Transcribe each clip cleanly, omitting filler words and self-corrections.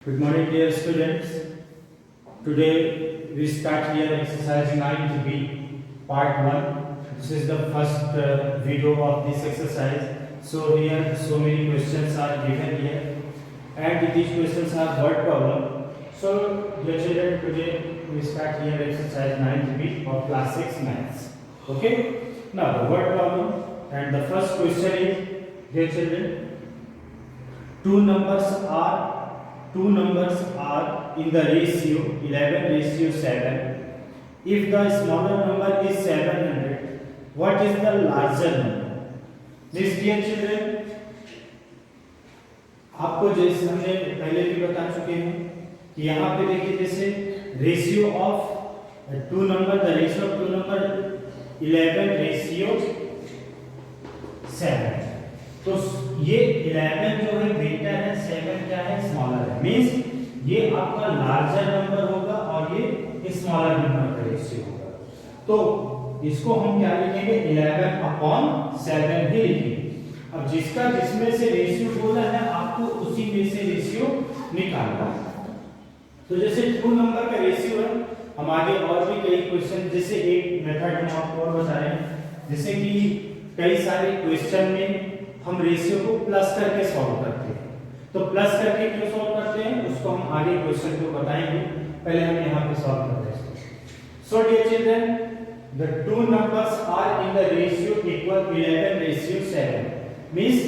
Good morning, dear students. Today we start here exercise 9b, part 1. This is the first video of this exercise. So here so many questions are given here, and these questions are word problem. So dear children, today we start here exercise 9b of class 6 maths. Okay. Now the word problem, and the first question is, dear children, two numbers are in the ratio 11:7. If the smaller number is 700, what is the larger number? This, dear children, आपको जैसे हमने पहले भी बता चुके हैं कि यहाँ पे देखिए, जैसे ratio of two number, the ratio of two number 11:7. तो ये 11 जो है ग्रेटर है, 7 क्या है, स्मॉलर है. मींस ये आपका लार्जर नंबर होगा और ये स्मॉलर नंबर का रेशियो होगा. तो इसको हम क्या लिखेंगे, 11/7 ही लिखेंगे. अब जिसमें से रेशियो बोला है आपको उसी में से रेशियो निकालना है. तो जैसे टू नंबर का रेशियो है, हम आगे और भी कई क्वेश्चन, जैसे एक मेथड हम आपको और बता रहे हैं, जैसे कि कई सारे क्वेश्चन में हम रेशियो को प्लस करके सॉल्व करते हैं. तो प्लस करके क्यों सॉल्व करते हैं उसको हम आगे क्वेश्चन को बताएंगे. पहले हम यहाँ पे सॉल्व करते हैं. So dear children, the two numbers are in the ratio equal 11:7. मींस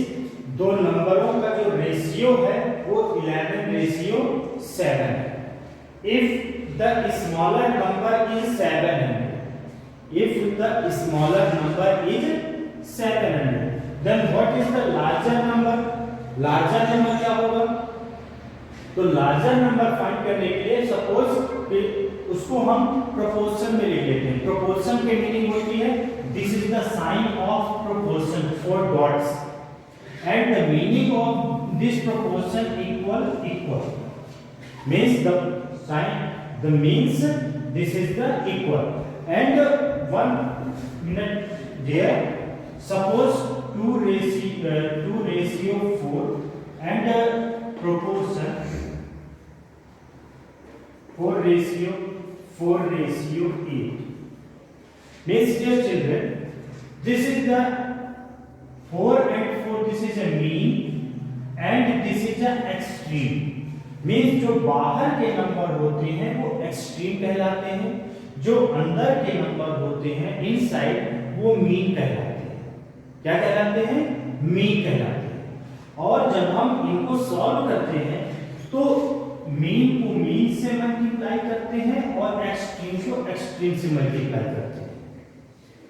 दो नंबरों का जो रेशियो है वो 11:7 है. If the smaller number is 700, if the smaller number is 700, then what is the larger number? larger number क्या होगा? तो larger number फाइंड करने के लिए सपोज उसको हम प्रोपोर्शन में लिख लेते हैं. प्रोपोर्शन की मीनिंग होती है, this is the sign of proportion, 4 dots, and the meaning of this proportion equal means the sign, the means this is the equal. And 1 minute there, suppose 2 ratio 4 and proportion 4 ratio 8. Means, dear children, this is the 4 and 4, this is a mean and this is a extreme. Means जो बाहर के number होते हैं वो extreme कहलाते हैं, जो अंदर के नंबर होते हैं इनसाइड वो मीन कहलाते हैं. क्या कहलाते हैं? मीन कहलाते हैं. और जब हम इनको सॉल्व करते हैं तो मीन को मीन से मल्टीप्लाई करते हैं और एक्सट्रीम को एक्सट्रीम से मल्टीप्लाई करते हैं.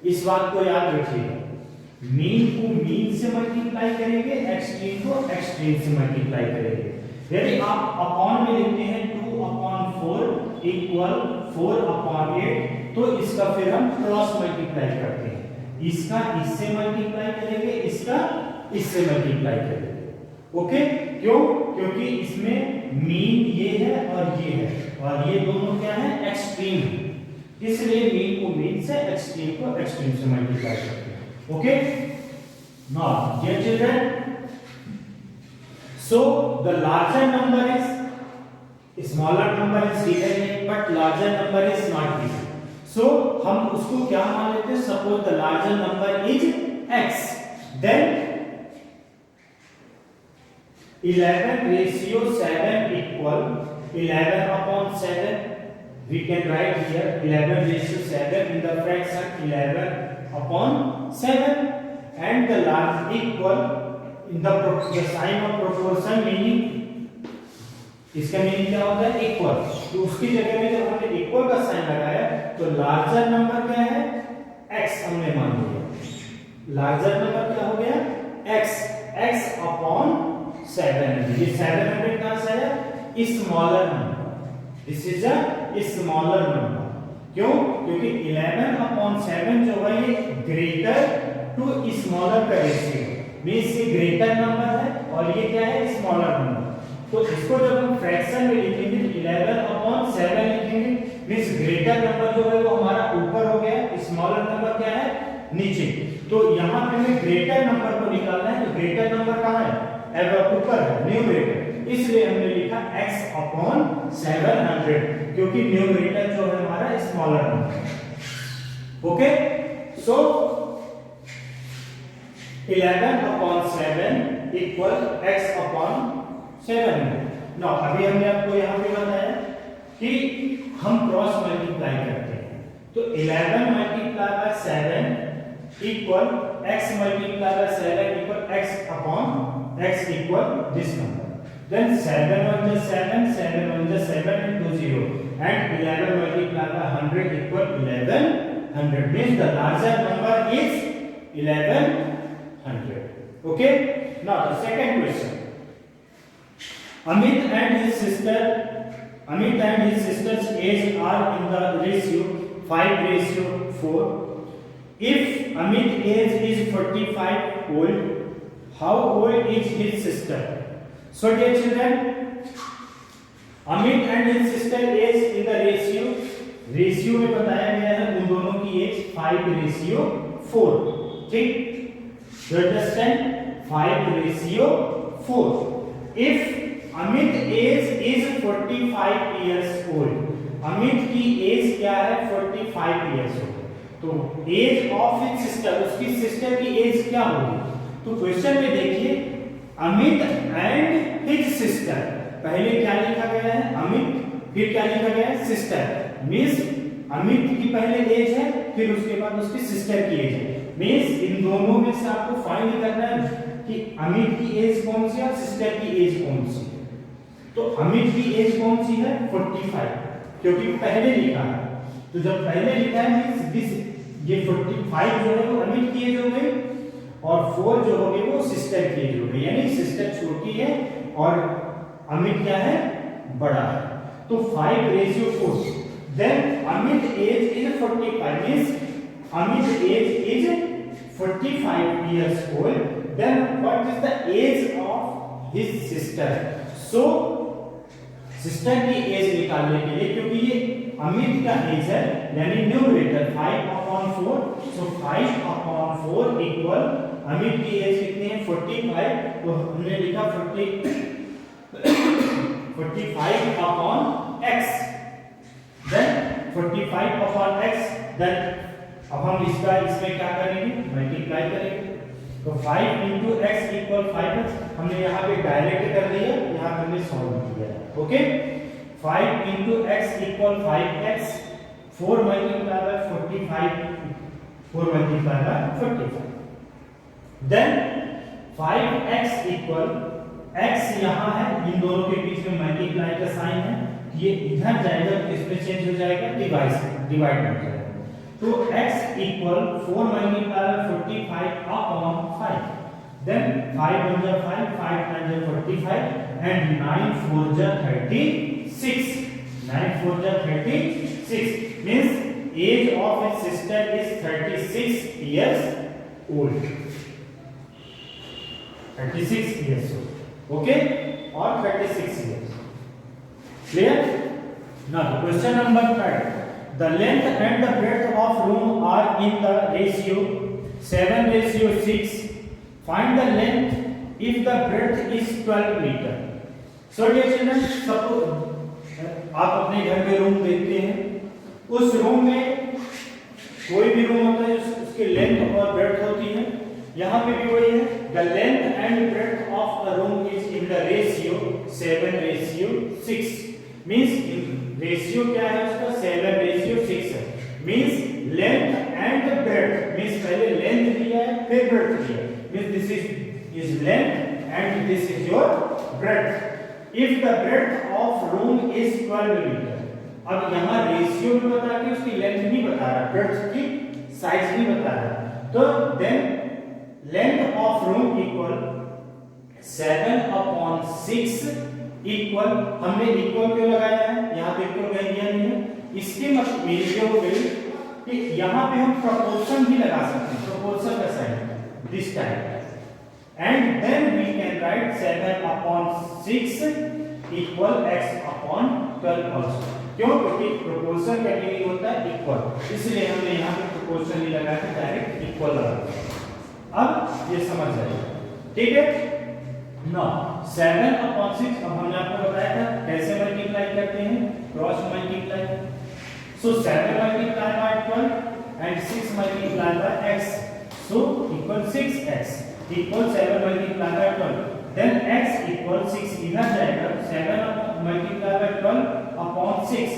इस बात को याद रखिएगा, मीन को मीन से मल्टीप्लाई करेंगे, एक्सट्रीम को एक्सट्रीम से मल्टीप्लाई करेंगे. यदि आप अपॉन में लिखते हैं 2/4 इक्वल 4/8, तो इसका फिर हम क्रॉस मल्टीप्लाई करते हैं. इसका इससे मल्टीप्लाई करेंगे, इसका इससे मल्टीप्लाई करेंगे. ओके, क्यों? क्योंकि इसमें मीन ये है और ये है, और ये दोनों क्या है, एक्सट्रीम है. इसलिए मीन को मीन से, एक्सट्रीम को एक्सट्रीम से मल्टीप्लाई करते हैं. Okay, now dear children, so the larger number is, smaller number is given but larger number is not given. So हम उसको क्या मान लेते हैं, suppose the larger number is x, then 11:7 equal 11/7. We can write here 11:7 in the fraction 11/7, and the large equal in the sign of proportion, meaning इसका meaning क्या होता है, इक्वल. तो उसकी जगह में जब हमने इक्वल का साइन लगाया तो लार्जर नंबर क्या है, x हमने मान लिया. लार्जर नंबर क्या हो गया, x/700. ये 700 कहां से आया, smaller number. This is a smaller number. क्यों? क्योंकि 11/7 जो है ये ग्रेटर टू स्मॉलर का रेशियो, मींस ये ग्रेटर नंबर है और ये क्या है, स्मॉलर नंबर. तो इसको जब हम फ्रैक्शन में लिखेंगे 11/7 लिखेंगे, मींस ग्रेटर नंबर जो है वो हमारा ऊपर हो गया, स्मॉलर नंबर क्या है, नीचे. तो यहाँ पे हमें ग्रेटर नंबर को निकालना है. तो ग्रेटर नंबर कहाँ है, ऊपर है, न्यूमरेटर. इसलिए हमने लिखा लिखा x अपॉन 700, क्योंकि न्यूमरेटर जो है हमारा स्मॉलर नंबर। ओके, सो 11 upon 7 equal x upon 700। Now अभी हमने आपको यहाँ पे बताया कि हम क्रॉस मल्टीप्लाई करते हैं, तो 11 multiply bye 7 equal x multiply by 7 equal x upon x equal this number. Then 7 1 is 7, 7 1 is 7 and 2 0, and 11 multiplied by 100 equal 1100, means the larger number is 1100. Okay, now the second question. Amit and his sister's age are in the ratio 5:4. If Amit age is 45 old, how old is his sister? So dear children, Amit and his sister age in the ratio में बताया गया है उन दोनों की as 5:4। ठीक, you understand? 5:4. If Amit age is 45 years old, Amit की as क्या है 45 years old, तो एज ऑफ हिज सिस्टर, उसकी सिस्टर की एज क्या होगी? तो क्वेश्चन में देखिए अमित एंड हिज सिस्टर, पहले क्या लिखा गया है अमित, फिर क्या लिखा गया है सिस्टर, मींस अमित की पहले एज है, फिर उसके बाद उसकी सिस्टर की एज है, मींस इन दोनों में से आपको फाइंड करना है कि अमित की एज कौन सी है और सिस्टर की एज कौन सी है। तो अमित की एज कौन सी है 45, क्योंकि पहले लिखा है, तो जब पहले लिखा है मींस दिस ये 45 जो है वो अमित की एज हो गई और 4 जो हो गई वो सिस्टर की एज हो गई, यानी सिस्टर छोटी है और अमित क्या है बड़ा है। तो 5:4, then Amit age is 45, means Amit age is 45 years old, then what is the age of his sister? So sister की एज निकालने के लिए, क्योंकि ये अमित का एज है यानी न्यूमरेटर 5/4, सो 5/4 इक्वल अमित की एज कितनी है 45, तो हमने लिखा 45 upon x, then 45 upon x, then अब हम इसका इसमें क्या करेंगे मल्टीप्लाई करेंगे, तो 5 into x इक्वल 5x, हमने यहाँ पे डायरेक्ट कर दिया, यहाँ पे हमने सॉल्व किया। Okay, 5 into x equal 5x, 4 multiply by 45, 4 multiply by 45, then 5x equal x यहाँ है, इन दोनों के बीच में मल्टीप्लाई का साइन है, ये इधर जाएगा तो इसमें चेंज हो जाएगा डिवाइड हो जाएगा, तो x equal 4 multiply by 45 upon 5, then 5 1 जा 5, 5 9 जा 45 and 9 4 जा 36, 9 4 जा 36, means age of his sister is 36 years old, 36 years old, okay, or 36 years, clear? Now the question number 3, the length and the breadth of room are in the ratio 7:6. Find the length if the breadth is 12 meter. So dear children, suppose आप अपने घर में room देखते हैं, उस room में कोई भी रूम होता है उसकी लेंथ और ब्रेड्थ होती है, यहाँ पे भी वही है, the length and breadth of a room is in the ratio 7:6, means ratio क्या है उसका 7:6 है, means length and breadth, means पहले लेंथ लिया है फिर ब्रेड्थ लिया है, means this is length and this is your breadth. If the breadth of room is 12 metre, अब यहाँ रेशियो भी बता के उसकी लेंथ नहीं बता रहा, ब्रेड्थ की साइज नहीं बता रहा, तो then length of room equal 7/6 equal, हमने इक्वल क्यों लगाया है, यहाँ पे इक्वल कहीं दिया नहीं है, इसके मतलब मेरे हो गई कि यहाँ पे हम प्रोपोर्शन भी लगा सकते हैं, प्रोपोर्शन का sign this type, and then we can write 7/6 equal x/12 also, क्यों, क्योंकि प्रोपोर्शन का मीनिंग होता है इक्वल, इसलिए हमने यहाँ पे प्रोपोर्शन नहीं लगाया था, डायरेक्ट इक्वल लगा दिया। अब ये समझ जाइए, ठीक है। नाउ 7/6 अब हमने आपको बताया था कैसे मल्टीप्लाई करते हैं, cross multiply. So 7 multiplied by 12 and 6 multiplied by x, so equal 6x equal 7 multiplied by 12, then x equal 6 इधर जाएगा 7 multiplied by 12 upon 6,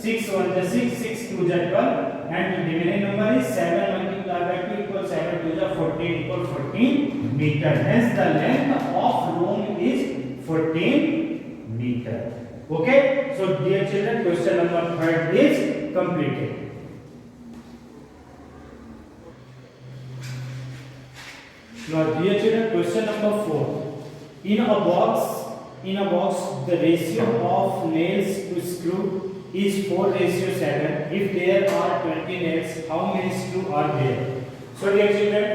6 1 is 6, 6 2 is 12 and the remaining number is 7 multiplied by 2 equal 7 2 is 14 equal 14 meter, hence the length of room is 14 meter. Okay, so dear children, question number 3 is completed. Now dear children, question number 4. In a box the ratio of nails to screw is 4:7. If there are 20 nails, how many screw are there? So dear children,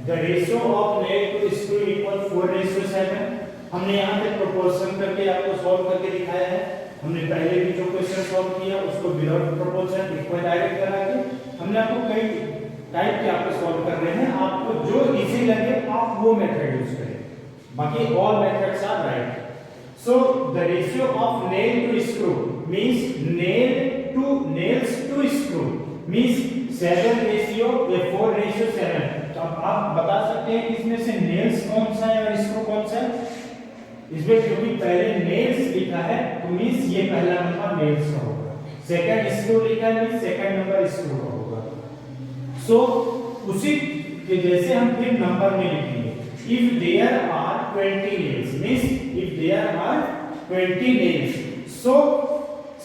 the ratio of nail to screw equal 4:7. हमने यहाँ पे proportion करके आपको solve करके दिखाया है। हमने पहले भी जो क्वेश्चन सॉल्व किया उसको विदाउट प्रोपोर्शन इक्वल डायरेक्ट करा के हमने आपको कई टाइप के आपको सॉल्व कर रहे हैं। आपको जो इजी लगे आप वो मेथड यूज करें, बाकी all methods are right. So the ratio of nail to screw means nails to screw means 7:4:7। तो आप बता सकते हैं इसमें से नेल्स कौन सा है और स्क्रू कौन सा है। इसमें क्योंकि पहले नेल्स लिखा है तो मींस ये पहला नंबर नेल्स का होगा, सेकंड स्क्रू लिखा है मींस सेकंड नंबर स्क्रू का होगा। सो उसी के जैसे हम फिर नंबर में लिखेंगे, if there are 20 nails means if there are 20 nails, so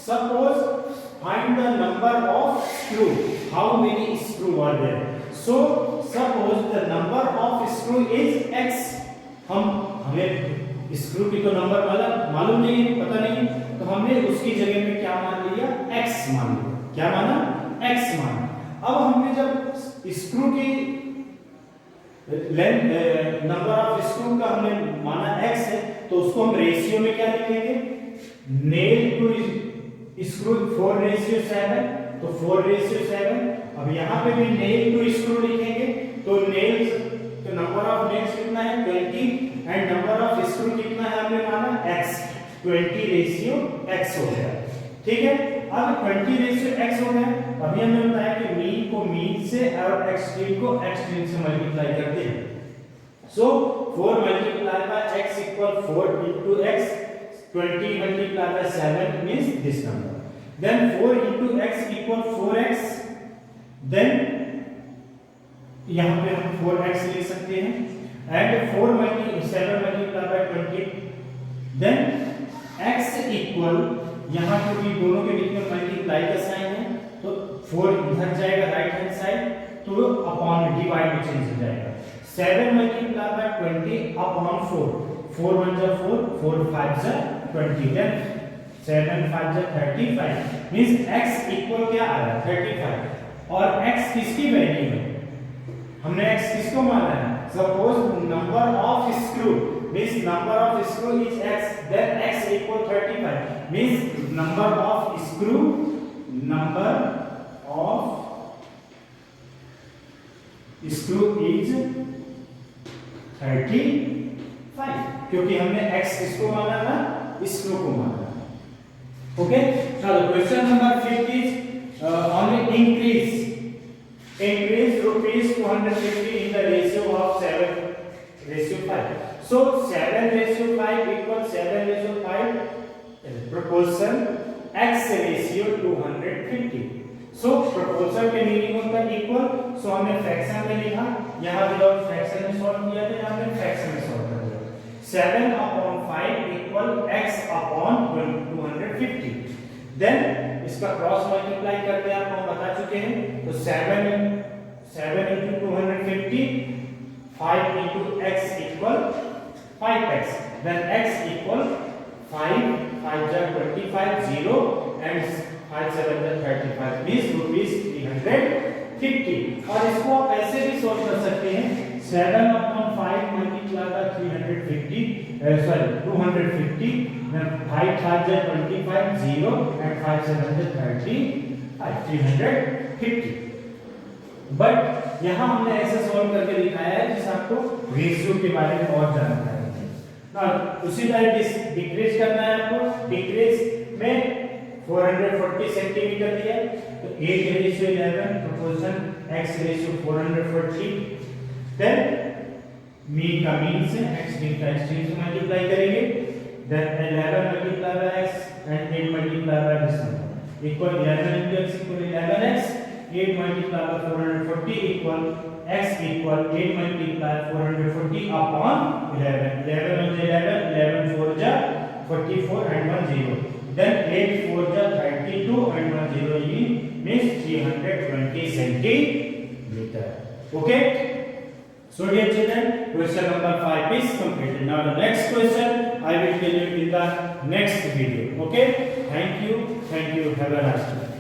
suppose find the number of screw, how many screw are there. So suppose the number of screw is x, हमें स्क्रू की तो number मालूम नहीं है, पता नहीं, तो हमने उसकी जगह में क्या मान लिया, x मान लिया। क्या माना, x माना। अब हमने जब स्क्रू की लेंथ नंबर ऑफ स्क्रू का हमने माना x है, तो उसको हम रेशियो में क्या लिखेंगे, नेल टू स्क्रू 4:7, तो 4:7। अब यहाँ पे भी नेल टू स्क्रू लिखेंगे तो नेल्स तो नंबर ऑफ नेल्स कितना है 20 एंड नंबर ऑफ स्क्रू कितना है हमने माना x, 20:x हो गया। ठीक है, अब 20:x हो गया। अभी हमने बताया कि मीन को मीन से और एक्सट्रीम को एक्सट्रीम से मल्टीप्लाई करते हैं। सो 4 multiplied by x equal 4 into x, 20 multiplied by 7 means this number, then 4 into x equal 4x, then यहाँ पे हम 4x लिख सकते हैं and 7 multiplied by 20, then x equal, यहाँ पे भी दोनों के बीच में मल्टीप्लाई का साइन है तो 4 इधर जाएगा राइट हैंड साइड, तो अपॉन में डिवाइड में चेंज हो जाएगा। 7 multiplied by 20 upon 4, 4 1 जा 4, 4 5 जा 20, then 7 5 जा 35 मींस x इक्वल क्या आ रहा है 35। और x किसकी वैल्यू है, हमने x किसको माना है, suppose number of screw means number of screw is x, then x equal 35 means number of screw is 35, क्योंकि हमने x किसको माना था, स्क्रू को माना। ओके, चलो question number 5 is only increase rupees 250 in the ratio of 7:5. So 7:5 equals 7:5 proportion x ratio 250. So proportion के meaning होता है इक्वल, सो हमने फ्रैक्शन में लिखा, यहाँ विदाउट फ्रैक्शन में सॉल्व किया था, यहाँ हमने फ्रैक्शन में सॉल्व कर दिया। 7/5 equal x upon 250, then इसका क्रॉस मल्टीप्लाई करते हैं आपको हम बता चुके हैं, तो 7 into 250, 5 into x equal 5x, then x equal 5 जा 25 0 and 5 7 जा 35 means rupees 350। और इसको आप ऐसे भी सोच कर सकते हैं 7/5 multiplied by 250, then 5 5 जा 25 0 and 5 7 जा 35 350। बट यहाँ हमने ऐसे सॉल्व करके दिखाया है जिससे आपको रेशियो के बारे में और जानकारी है। ना उसी टाइप डिक्रीज करना है आपको। डिक्रीज में 440 सेंटीमीटर दिया, तो 8:11 proportion x ratio 440। Then mean का मीन से x का एक्सट्रीम से मल्टीप्लाई करेंगे, then 11 multiply by x and 8 multiply by this number equal 11 into x equal 11x, 8 multiplied by 440 equal x equal 8 multiplied 440 upon 11. 11 on 11, 11 4 ja 44 and 1 0. Then 8 4 ja 32 and 1 0 means 320 centimeter. Okay. So dear children, question number 5 is completed. Now the next question I will tell you in the next video. Okay. Thank you. Have a nice day.